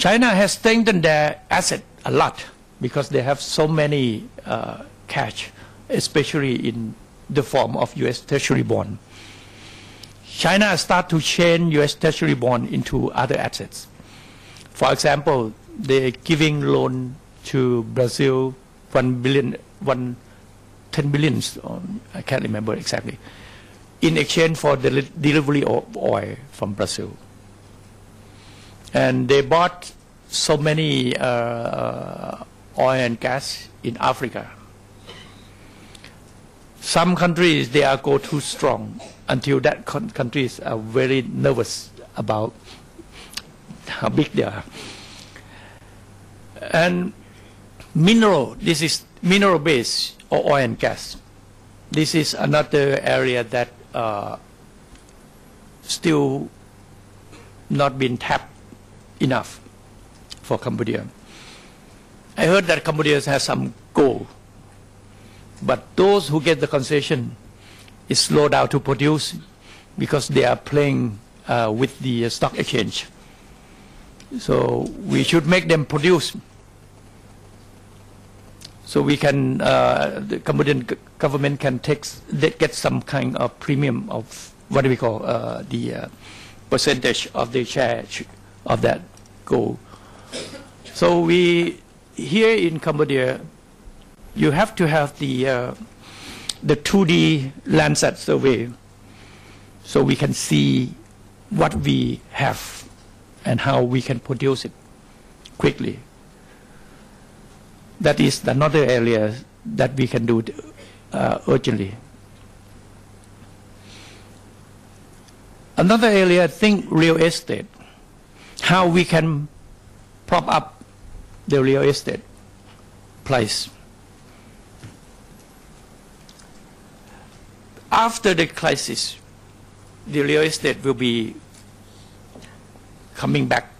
China has strengthened their asset a lot because they have so many cash, especially in the form of U.S. Treasury bond. China start to change U.S. Treasury bond into other assets. For example, they're giving loan to Brazil 10 billion, I can't remember exactly, in exchange for the delivery of oil from Brazil. And they bought so many oil and gas in Africa. Some countries, they are go too strong until that countries are very nervous about how big they are. And mineral, this is mineral base or oil and gas. This is another area that still not been tapped enough for Cambodia. I heard that Cambodia has some gold, but those who get the concession is slow down to produce because they are playing with the stock exchange. So we should make them produce. So we can, the Cambodian government can get some kind of premium of what do we call the percentage of the share of that gold. So we here in Cambodia, you have to have the 2D Landsat survey, so we can see what we have and how we can produce it quickly. That is another area that we can do urgently. Another area, I think, real estate. How we can prop up the real estate price. After the crisis, the real estate will be coming back,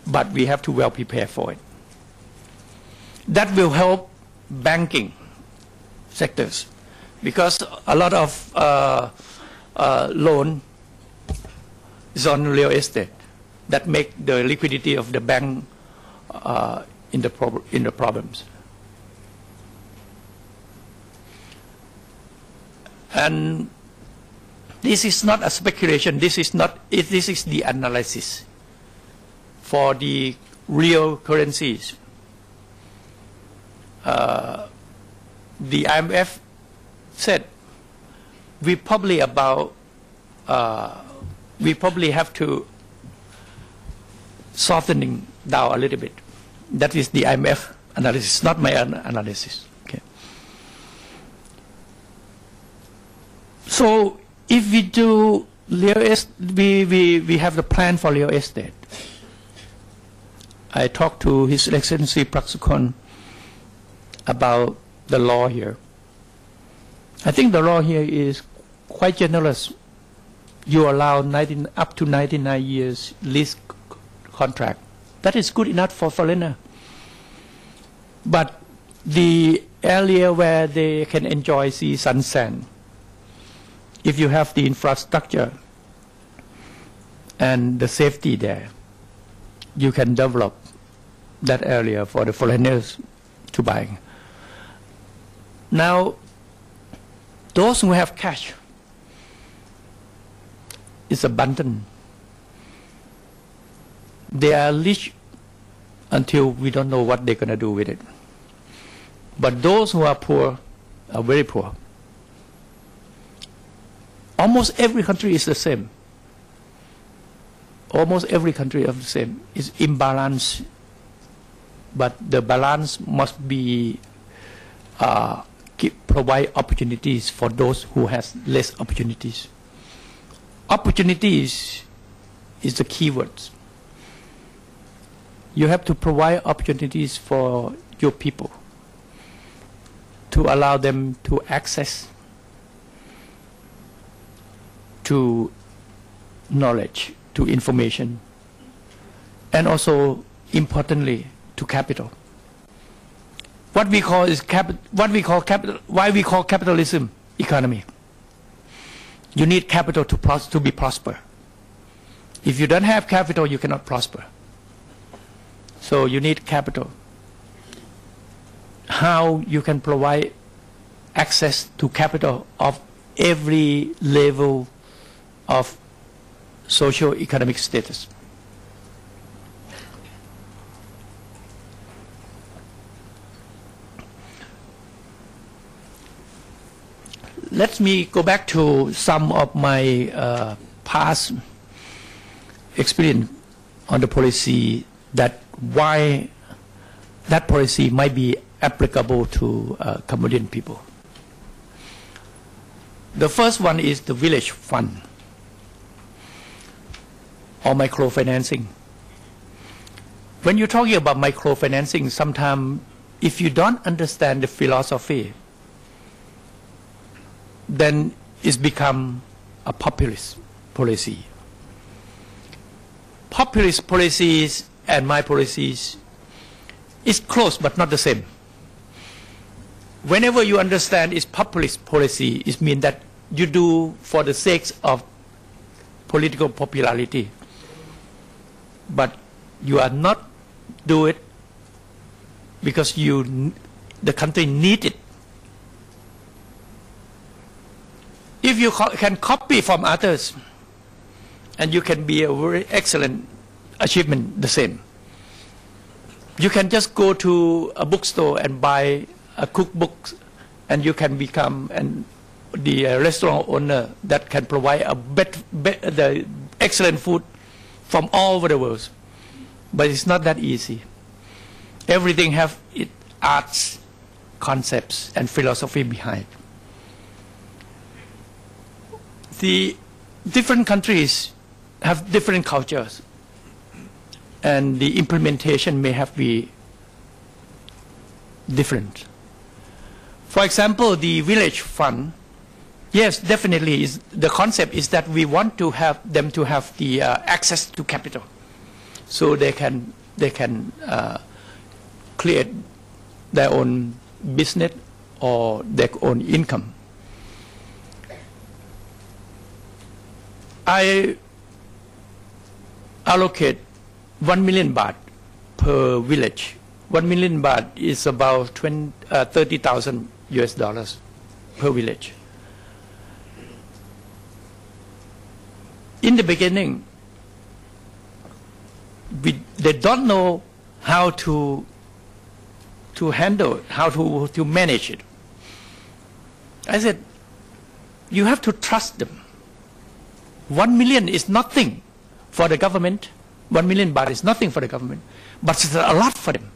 but we have to well prepare for it. That will help banking sectors because a lot of loan is on real estate that make the liquidity of the bank in the problems. And this is not a speculation. This is the analysis for the real currencies. The IMF said we probably have to softening down a little bit. That is the IMF analysis, not my analysis. Okay. So if we do real estate, we have the plan for real estate. I talked to His Excellency Praksukon about the law here. I think the law here is quite generous. You allow up to 99 years lease contract. That is good enough for foreigner. But the area where they can enjoy sea, sunset, if you have the infrastructure and the safety there, you can develop that area for the foreigners to buy. Now, those who have cash is abundant. They are rich until we don't know what they're going to do with it. But those who are poor are very poor. Almost every country is the same. Almost every country is the same. It's imbalanced, but the balance must be provide opportunities for those who has less opportunities. Opportunities is the key word. You have to provide opportunities for your people to allow them to access to knowledge, to information, and also importantly to capital. What we call why we call capitalism economy. You need capital to be prosper. If you don't have capital, you cannot prosper. So you need capital. How you can provide access to capital of every level of socio-economic status. Let me go back to some of my past experience on the policy, that why that policy might be applicable to Cambodian people. The first one is the village fund or microfinancing. When you're talking about microfinancing, sometimes if you don't understand the philosophy, then it's become a populist policy. Populist policies and my policies is close but not the same. Whenever you understand it's populist policy, it means that you do for the sake of political popularity, but you are not do it because the country need it. If you can copy from others, and you can be a very excellent achievement the same. You can just go to a bookstore and buy a cookbook, and you can become the restaurant owner that can provide the excellent food from all over the world. But it's not that easy. Everything have its arts, concepts, and philosophy behind. The different countries have different cultures, and the implementation may have be different. For example, the village fund, yes, definitely the concept is that we want to have them to have the access to capital, so they can create their own business or their own income. I allocate 1 million baht per village. 1 million baht is about 30,000 US dollars per village. In the beginning, they don't know how to handle it, how to manage it. I said, you have to trust them. 1 million is nothing for the government. 1 million baht is nothing for the government, but it's a lot for them.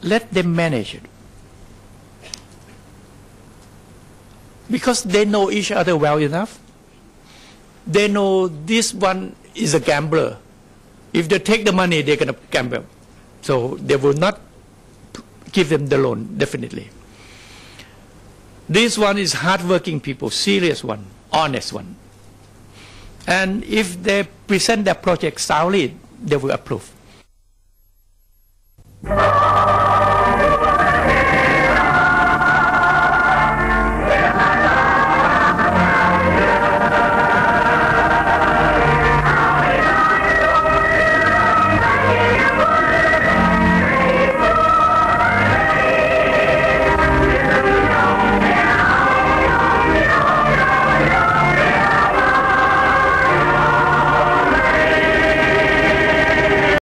Let them manage it. Because they know each other well enough. They know this one is a gambler. If they take the money, they're going to gamble. So they will not give them the loan, definitely. This one is hardworking people, serious one, honest one. And if they present their project soundly, they will approve.